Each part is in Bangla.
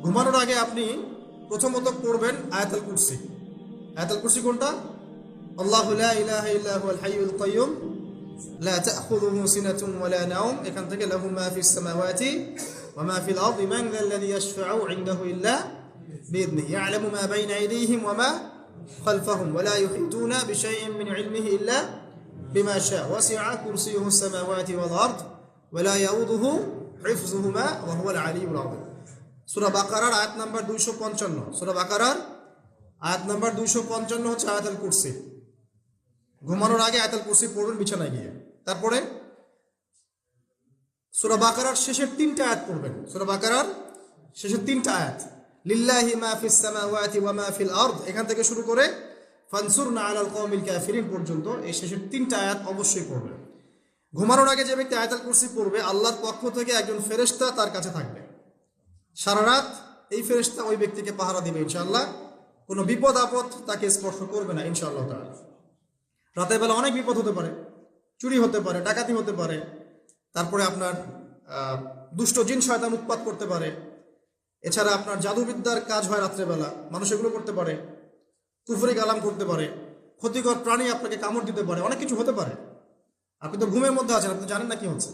ঘুমানোর আগে আপনি প্রথমত পড়বেন আয়াতুল কুরসি। আয়াতুল কুরসি কোনটা? আল্লাহু লা ইলাহা ইল্লা হুয়াল হাইয়ুল কাইয়্যুম লা তাখুযুহু সিনাতুন ওয়া লা নাওম, এখান থেকে লাহু মা ফিস সামাওয়াতি ওয়া মা ফিল আরদি মান যাল্লাযী ইয়াশফা'ু ইনদাহু ইল্লা বিইذনিহি ইয়া'লামু মা বাইনা আইদিহিম ওয়া মা খালফাহুম ওয়া লা ইউহিতুনা বিশাইইন মিন ইলমিহি ইল্লা বিমা শা'a ওয়াসি'a কুরসিয়ুহু সামাওয়াতি ওয়াল আরদ ওয়া লা ইয়াউদুহু হিফযুহুমা ওয়া হুয়াল আলিয়্যুল আযীম। সূরা বাকারার আয়াত নাম্বার 255। সূরা বাকারার আয়াত নাম্বার 255 হচ্ছে আয়াতুল কুরসি। ঘুমানোর আগে আয়াতুল কুরসি পড়বেন বিছানায় গিয়ে। তারপরে সূরা বাকারার শেষের 3টা আয়াত পড়বেন। সূরা বাকারার শেষের 3টা আয়াত, লিল্লাহি মা ফিস সামাওয়াতি ওয়া মা ফিল আরদ, এখান থেকে শুরু করে ফানসুরনা আলাল কওমিল কাফিরিন পর্যন্ত এই শেষের 3টা আয়াত অবশ্যই পড়বেন। ঘুমানোর আগে যে ব্যক্তি আয়াতুল কুরসি পড়বে, আল্লাহর পক্ষ থেকে একজন ফেরেশতা তার কাছে থাকবে সারা রাত। এই ফেরেশতা ওই ব্যক্তিকে পাহারা দিবে ইনশাআল্লাহ। কোনো বিপদ আপদ তাকে স্পর্শ করবে না ইনশাআল্লাহ তাআলা। রাতের বেলা অনেক বিপদ হতে পারে, চুরি হতে পারে, ডাকাতি হতে পারে, তারপরে আপনার দুষ্ট জিন শয়তান উৎপাত করতে পারে, এছাড়া আপনার জাদুবিদ্যার কাজ হয় রাত্রেবেলা, মানুষ এগুলো করতে পারে, কুফরি কালাম করতে পারে, ক্ষতিকর প্রাণী আপনাকে কামড় দিতে পারে, অনেক কিছু হতে পারে। আপনি তো ঘুমের মধ্যে আছেন, আপনি জানেন না কি হচ্ছে।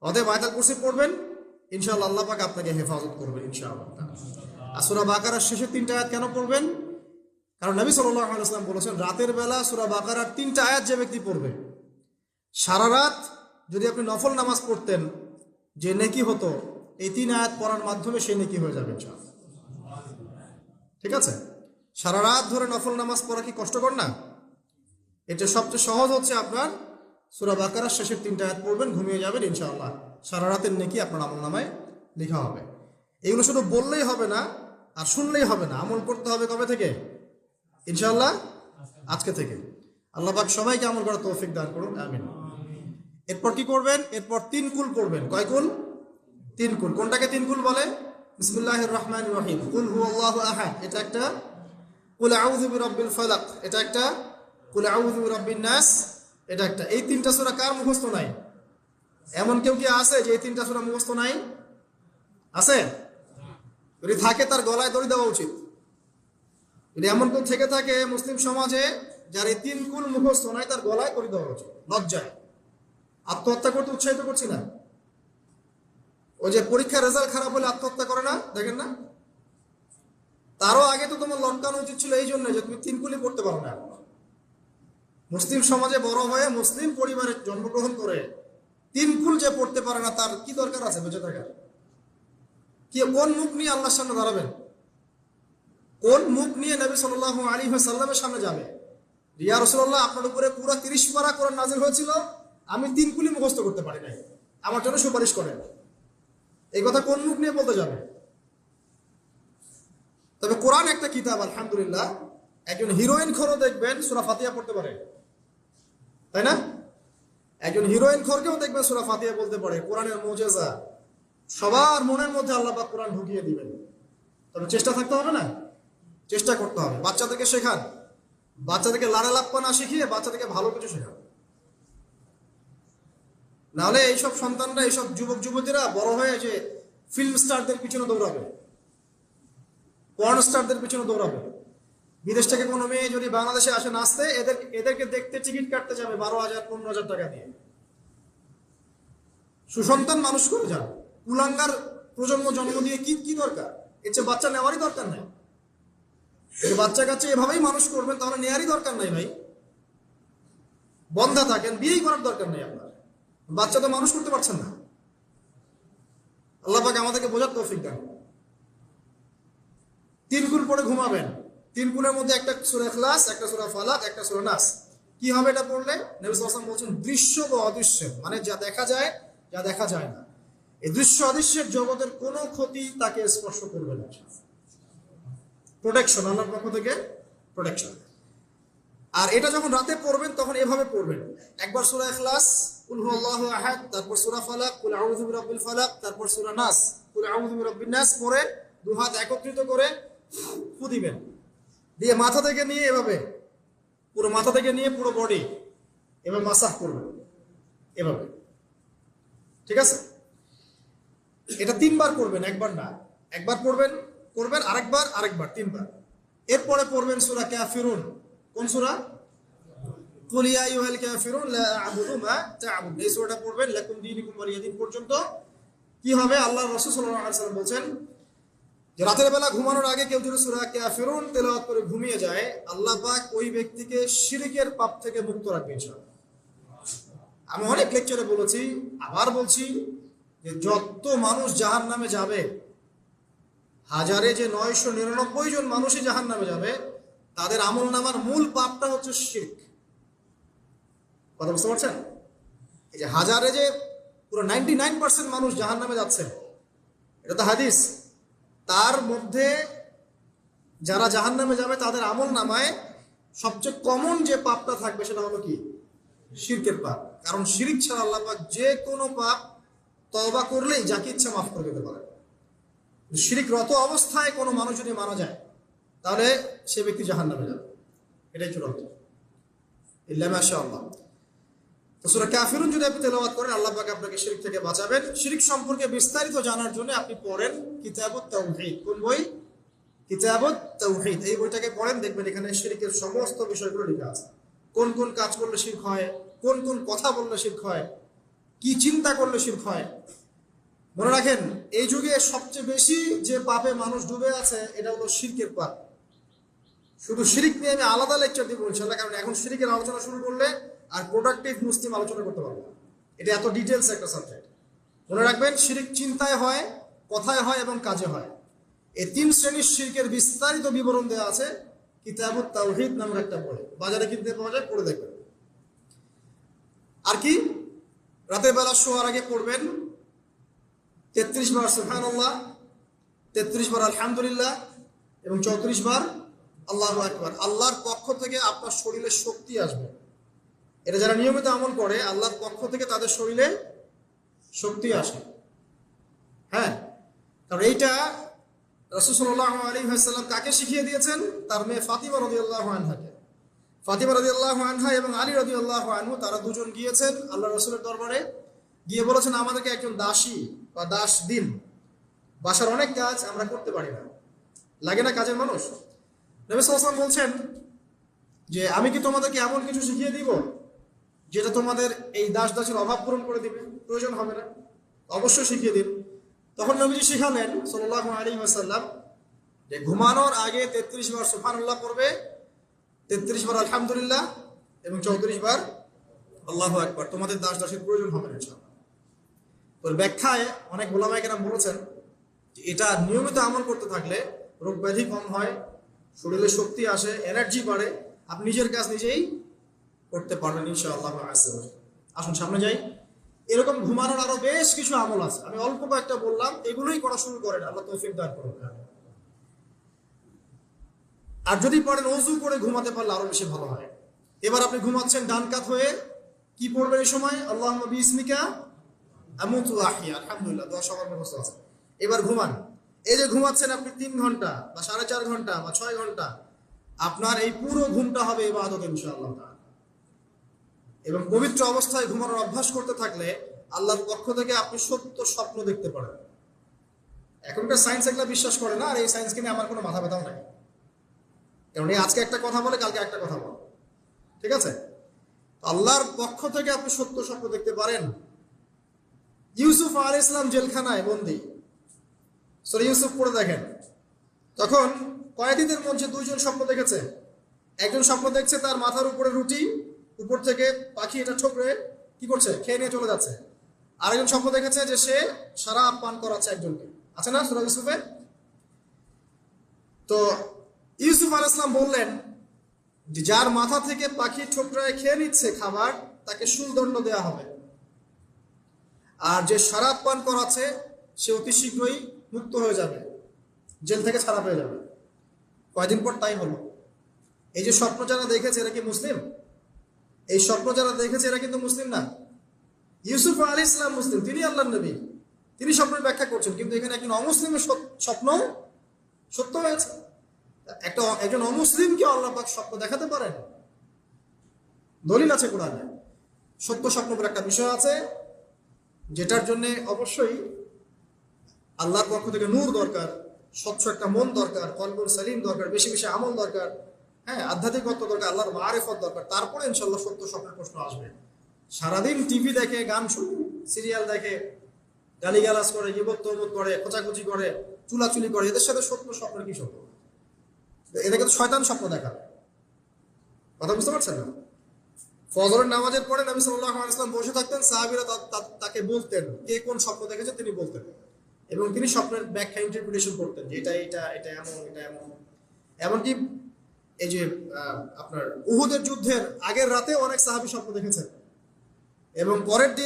অতএব আয়াতুল কুরসি পড়বেন, ইনশাআল্লাহ আল্লাহ পাক আপনাকে হেফাজত করবেন ইনশাআল্লাহ। আর সূরা বাকারার শেষের 3টা আয়াত কেন পড়বেন? কারণ নবী সাল্লাল্লাহু আলাইহি ওয়াসাল্লাম বলেছেন, রাতের বেলা সূরা বাকারার 3টা আয়াত যে ব্যক্তি পড়বে, সারা রাত যদি আপনি নফল নামাজ পড়তেন যে নেকি হতো, এই 3 আয়াত পড়ার মাধ্যমে সেই নেকি হয়ে যাবে ইনশাআল্লাহ। ঠিক আছে? সারা রাত ধরে নফল নামাজ পড়া কি কষ্টকর না? এটা সবচেয়ে সহজ হচ্ছে আপনার সূরা বাকারার শেষের 3টা আয়াত পড়বেন, ঘুমিয়ে যাবেন ইনশাআল্লাহ। সারা রাতের নেকি আপনার আমলনামায় লেখা হবে। এগুলো শুধু বললেই হবে না আর শুনলেই হবে না, আমল করতে হবে কবে থেকে? ইনশাআল্লাহ আজকে থেকে। আল্লাহ পাক সবাইকে আমল করার তৌফিক দান করুন, আমিন। এরপর কি করবেন? এরপর 3 কুল পড়বেন। কয় কুল? 3 কুল। কোনটাকে 3 কুল বলে? বিসমিল্লাহির রহমানির রহিম, কুল হুয়াল্লাহু আহাদ এটা একটা, কুল আউযু বিরাব্বিল ফালাক এটা একটা, কুল আউযু বিরাব্বিন নাস এটা একটা। এই 3টা সূরা কার মুখস্থ নাই? এমন কেউ কি আছে যে এই 3টা সূরা মুখস্থ নাই? আছে? যদি থাকে তার গলায় দড়ি দেওয়া উচিত। যদি এমন কেউ থেকে থাকে মুসলিম সমাজে যার এই 3 কুল মুখস্থ নাই, তার গলায় দড়ি দেওয়া উচিত লজ্জায়। আত্মহত্যা করতে উৎসাহিত করছি না। ওই যে পরীক্ষার রেজাল্ট খারাপ হলে আত্মহত্যা করে না, দেখেন না? তারও আগে তো তোমার লটকানো উচিত ছিল এই জন্য যে তুমি 3 কুলই পড়তে পারো না। মুসলিম সমাজে বড় হয়ে মুসলিম পরিবারে জন্মগ্রহণ করে 3 কুল যে পড়তে পারে না, তার কি দরকার আছে বেঁচে থাকার? কি কোন মুখ নিয়ে আল্লাহর সামনে দাঁড়াবেন? কোন মুখ নিয়ে নবী সাল্লাল্লাহু আলাইহি ওয়াসাল্লামের সামনে যাবে? ইয়া রাসূলুল্লাহ, আপনার উপরে পুরো 30 পারা কোরআন নাযিল হয়েছিল, আমি 3 কুলি মুখস্থ করতে পারি নাই, আমার জন্য সুপারিশ করেন। এই কথা কোন মুখ নিয়ে বলতে যাবে? তবে কোরআন একটা কিতাব, আলহামদুলিল্লাহ। একজন হিরোইন খোরও দেখবেন সূরা ফাতিহা পড়তে পারে, তাই না? একজন হিরোইন খোরকেও দেখবেন সূরা ফাতিহা বলতে পারে। কোরআনের মুজিজা, সবার মনের মধ্যে আল্লাহ পাক কোরআন ঢুকিয়ে দিবেন। তবে চেষ্টা থাকতে হবে না? চেষ্টা করতে হবে। বাচ্চাদেরকে শেখান, বাচ্চাদেরকে লাড়া লাপ্পা না শিখিয়ে বাচ্চাদেরকে ভালো কিছু শেখান। নাহলে এইসব সন্তানরা, এইসব যুবক যুবতীরা বড় হয়ে যে ফিল্ম স্টারদের পিছনে দৌড়াবে, পর্ন স্টারদের পিছনে দৌড়াবে। বিদেশ থেকে কোনো মেয়ে যদি বাংলাদেশে আসে নাচতে, এদেরকে দেখতে টিকিট কাটতে যাবে 12,000 15,000 টাকা দিয়ে। সুসন্তান মানুষ করে যান, কুলাঙ্গার প্রজন্ম জন্ম দিয়ে কি দরকার? এর চেয়ে বাচ্চা নেওয়ারই দরকার নাই। বাচ্চা কাচ্চা এভাবেই মানুষ করবেন, তাহলে নেয়ারই দরকার নাই ভাই। বন্ধা থাকেন, বিয়েই করার দরকার নেই আপনার। বাচ্চা তো মানুষ করতে পারছেন না। আল্লাহ পাক আমাদেরকে বোঝার তৌফিক দেন। 3 কুল পড়ে ঘুমাবেন। 3 কুলের মধ্যে একটা সূরা ইখলাস, একটা সূরা ফালাক, একটা সূরা নাস। কি হবে এটা পড়লে? নবী সাল্লাল্লাহু আলাইহি ওয়াসাল্লাম বলেছেন, দৃশ্য বা অদৃশ্য, মানে যা দেখা যায়, যা দেখা যায় না, এই দৃশ্য অদৃশ্যের জগতের কোনো ক্ষতি তাকে স্পর্শ করবে না। প্রোটেকশন, আল্লাহর পক্ষ থেকে প্রোটেকশন। আর এটা যখন রাতে পড়বেন তখন এভাবে পড়বেন। একবার সূরা ইখলাস, কুল হুয়াল্লাহু আহাদ, তারপর সূরা ফালাক, কুল আউযু বিরাব্বিল ফালাক, তারপর সূরা নাস, কুল আউযু বিরাব্বিন নাস পড়ে 2 হাত একত্রিত করে ফু দিবেন। দিয়ে মাথা থেকে নিয়ে এভাবে, পুরো মাথা থেকে নিয়ে পুরো বডি এভাবে মাসাজ করবেন, এভাবে। ঠিক আছে? এটা 3 বার করবেন, একবার না। একবার পড়বেন করবেন আরেকবার তিনবার। এরপরে পড়বেন সূরা কাফিরুন। কোন সূরা? কুল ইয়া আইয়ুহাল কাফিরুন লা আ'বুদু মা তা'বুদুন। এই সূরাটা পড়বেন লাকুম দীনুকুম ওয়ালিয়া দীন পর্যন্ত। কি হবে? আল্লাহর রাসূল সাল্লাল্লাহু আলাইহি ওয়াসাল্লাম বলেন যে রাতের বেলা ঘুমানোর আগে কেউ যদি সূরা কাফিরুন তেলাওয়াত করে ঘুমিয়ে যায়, আল্লাহ পাক ওই ব্যক্তিকে শিরকের পাপ থেকে মুক্ত রাখবে ইনশাআল্লাহ। আমি অনেক লেকচারে বলেছি, আবার বলছি যে যত মানুষ জাহান্নামে যাবে, হাজারে যে 999 জন মানুষই জাহান্নামে যাবে, তাদের আমলনামার মূল পাপটা হচ্ছে শিরক। কথা বুঝতে পারছেন? এই যে হাজারে যে পুরো 99% মানুষ জাহান্নামে যাচ্ছে, এটা তো হাদিস। তার মধ্যে যারা জাহান্নামে যাবে তাদের আমলনামায় সবচেয়ে কমন যে পাপটা থাকবে সেটা হলো কি? শিরকের পাপ। কারণ শিরক ছাড়া আল্লাহ পাক যে কোনো পাপ তওবা করলেই যাকে ইচ্ছা মাফ করে দিতে পারে। শিরকরত অবস্থায় কোনো মানুষ যদি মারা যায় তাহলে সে ব্যক্তি জাহান্নামে যাবে, এটাই চূড়ান্ত, ইল্লা মাশাআল্লাহ। তো সূরা কাফিরুন যদি আপনি তেলাওয়াত করেন, আল্লাহ পাক আপনাকে শিরক থেকে বাঁচাবেন। শিরক সম্পর্কে বিস্তারিত জানার জন্য আপনি পড়েন কিতাবুত তাওহীদ। কোন বই? কিতাবুত তাওহীদ। এই বইটাকে পড়েন, দেখবেন এখানে শিরকের সমস্ত বিষয়গুলো লেখা আছে। কোন কোন কাজ করলে শিরক হয়, কোন কোন কথা বললে শিরক হয়, কি চিন্তা করলে শিরক হয়। মনে রাখেন, এই যুগে সবচেয়ে বেশি যে পাপে মানুষ ডুবে আছে এটা হলো শিরকের পাপ। শুধু শিরক নিয়ে আমি আলাদা লেকচার দিব ইনশাআল্লাহ, কারণ এখন শিরকের আলোচনা শুরু করলে আর প্রোডাক্টিভ মুসলিম আলোচনা করতে পারবো না। এটা এত ডিটেলস একটা সাবজেক্ট। মনে রাখবেন, শিরক চিন্তায় হয়, কথায় হয় এবং কাজে হয়। এই 3 শ্রেণীর শিরকের বিস্তারিত বিবরণ দেওয়া আছে কিতাবুত তাওহীদ নামের একটা বই। বাজারে কিনতে পাওয়া যায়, পড়ে দেখবেন। আর কি? রাতের বেলা শোয়ার আগে পড়বেন 33 বার সুবহানাল্লাহ, 33 বার আলহামদুলিল্লাহ এবং 34 বার আল্লাহু আকবার। আল্লাহর পক্ষ থেকে আপনার শরীরে শক্তি আসবে। এটা যারা নিয়মিত আমল করে, আল্লাহর পক্ষ থেকে তাদের শরীরে শক্তি আসে। হ্যাঁ, কারণ এইটা রাসূল সাল্লাল্লাহু আলাইহি ওয়াসাল্লাম কাকে শিখিয়ে দিয়েছেন? তার মেয়ে ফাতিমা রাদিয়াল্লাহু আনহাকে। ফাতিমা রাদিয়াল্লাহু আনহা এবং আলী রাদিয়াল্লাহু আনহু তারা দুজন গিয়েছেন আল্লাহর রাসূলের দরবারে, গিয়ে বলেছেন আমাদেরকে একজন দাসী বা দাস দিন। বাসার অনেক কাজ আমরা করতে পারি না, লাগে না কাজের মানুষ। নবী সাল্লাল্লাহু আলাইহি ওয়াসাল্লাম বলছেন যে আমি কি তোমাদেরকে এমন কিছু শিখিয়ে দিব যেটা তোমাদের এই দাস দাসের অভাব পূরণ করে দিবে? প্রয়োজন হবে না, অবশ্যই শিখিয়ে দিন। তখন নবীজি শিখালেন সাল্লাল্লাহু আলাইহি ওয়াসাল্লাম যে ঘুমানোর আগে 33 বার সুবহানাল্লাহ পড়বে, 33 বার আলহামদুলিল্লাহ এবং 34 বার আল্লাহু আকবার। তোমাদের দাস দাসের প্রয়োজন হবে না ইনশাআল্লাহ। তোর ব্যাখ্যায় অনেক ওলামায়ে কেরাম বলেছেন যে এটা নিয়মিত আমল করতে থাকলে রোগ ব্যাধি কম হয়, শরীরে শক্তি আসে, এনার্জি বাড়ে, আপনি নিজের কাজ নিজেই করতে পারবেন ইনশাআল্লাহ। আসুন সামনে যাই। এরকম ঘুমানোর আরো বেশ কিছু আমল আছে, আমি অল্প কয়েকটা বললাম, এগুলোই করা শুরু করেন, আল্লাহ তৌফিক দান করুন। আর যদি পারেন ওযু করে ঘুমাতে পারলে আরো বেশি ভালো হয়। এবার আপনি ঘুমাচ্ছেন ডান কাত হয়ে, কি পড়বেন এই সময়? আল্লাহুম্মা বিইসমিকা আমুতু ওয়া আহইয়া। আলহামদুলিল্লাহ, দোয়া সবার ব্যবস্থা আছে। এবার ঘুমান। এই যে ঘুমাচ্ছেন আপনি 3 ঘন্টা বা 4.5 ঘন্টা বা 6 ঘন্টা, আপনার এই পুরো ঘুমটা হবে ইবাদত ইনশাআল্লাহ তাআলা। এবং পবিত্র অবস্থায় ঘুমানোর অভ্যাস করতে থাকলে আল্লাহর পক্ষ থেকে আপনি সত্য স্বপ্ন দেখতে পারেন। এখনকার সায়েন্স এগুলো বিশ্বাস করে না, আর এই সায়েন্সকে নিয়ে আমার কোনো মাথা ব্যথাও নাই। কারণ এই আজকে একটা কথা বলে, কালকে একটা কথা বলে, ঠিক আছে? আল্লাহর পক্ষ থেকে আপনি সত্য স্বপ্ন দেখতে পারেন। ইউসুফ আলাইহিস সালাম জেলখানায় বন্দী, সূরা ইউসুফ পড়ে দেখেন। তখন কয়েদিদের মধ্যে 2 জন স্বপ্ন দেখেছে। একজন স্বপ্ন দেখছে তার মাথার উপরে রুটি, উপর থেকে পাখি এটা ঠোকরে কি করছে, খেয়ে নিয়ে চলে যাচ্ছে। আরেকজন স্বপ্ন দেখেছে যে সে শরাব পান করাচ্ছে একজনকে, আছে না সূরা ইউসুফে? তো ইউসুফ আলাইহিস সালাম বললেন যে যার মাথা থেকে পাখি ঠোকরায় খেয়ে নিচ্ছে খাবার, তাকে শুলদণ্ড দেওয়া হবে। আর যে শরাব পান করাচ্ছে সে অতি শীঘ্রই মুক্ত হয়ে যাবে, জেল থেকে ছাড়া পেয়ে যাবে। কয়দিন পর তাই হলো। এই যে স্বপ্ন যারা দেখেছে এরা কি মুসলিম? এই স্বপ্ন যারা দেখেছে এরা কিন্তু মুসলিম না। ইউসুফ আলাইহিস সালাম মুসলিম, তিনি আল্লাহর নবী, তিনি স্বপ্নের ব্যাখ্যা করছেন, কিন্তু এখানে একজন অমুসলিমের স্বপ্ন সত্য হয়েছে। একজন অমুসলিমকে আল্লাহ পাক স্বপ্ন দেখাতে পারেন, দলিল আছে কোরআনে। সত্য স্বপ্ন বলে একটা বিষয় আছে, যেটার জন্য অবশ্যই আল্লাহর পক্ষ থেকে নূর দরকার, স্বচ্ছ একটা মন দরকার, কলবুল সালিম দরকার, বেশি বেশি আমল দরকার, হ্যাঁ, আধ্যাত্মিকত্ব দরকার, আল্লাহর মারিফত দরকার। তারপরে ইনশাল্লাহ সত্য স্বপ্নের প্রশ্ন আসবে। সারাদিন টিভি দেখে, গান শুনে, সিরিয়াল দেখে, গালিগালাজ করে, গীবত তহমত করে, খোঁচাখুচি করে, চুলাচুলি করে, এদের সাথে সত্য স্বপ্নের কি সত্য? এটা কিন্তু শয়তান স্বপ্ন দেখা। কথা বুঝতে পারছেন না? ফজরের নামাজের পরে নবী সাল্লাল্লাহু আলাইহি ওয়াসাল্লাম বসে থাকতেন, সাহাবীরা তাকে বলতেন কে কোন স্বপ্ন দেখেছে তিনি বলতেন, এবং তিনি স্বপ্নের ব্যাখ্যা ইন্টারপ্রিটেশন করতেন যে এটা এটা এটা এমন, এটা এমন। এমনকি এই যে আপনার উহুদের যুদ্ধের আগের রাতে অনেক সাহাবী স্বপ্ন দেখেছেন, এবং পরের দিন